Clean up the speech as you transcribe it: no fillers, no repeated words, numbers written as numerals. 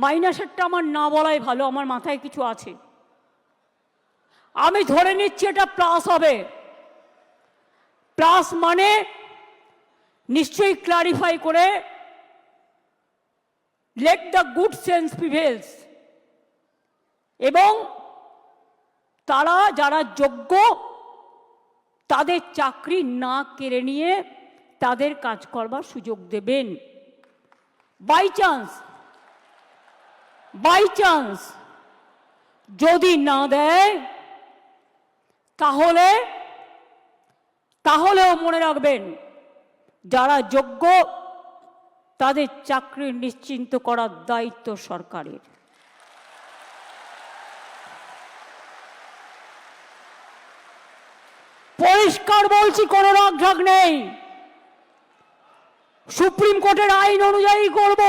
মাইনাসেরটা আমার না বলাই ভালো, আমার মাথায় কিছু আছে। আমি ধরে নিচ্ছি এটা প্লাস হবে। প্লাস মানে নিশ্চয়ই ক্লারিফাই করে let the good sense prevails, এবং তারা যারা যোগ্য তাদের চাকরি না কেড়ে নিয়ে তাদের কাজ করবার সুযোগ দেবেন। বাই চান্স যদি না দেয় তাহলেও মনে রাখবেন যারা যোগ্য তাদের চাকরি নিশ্চিন্ত করার দায়িত্ব সরকারের। পরিষ্কার বলছি, কোনো রাগঢাক নেই। সুপ্রিম কোর্টের আইন অনুযায়ী করব।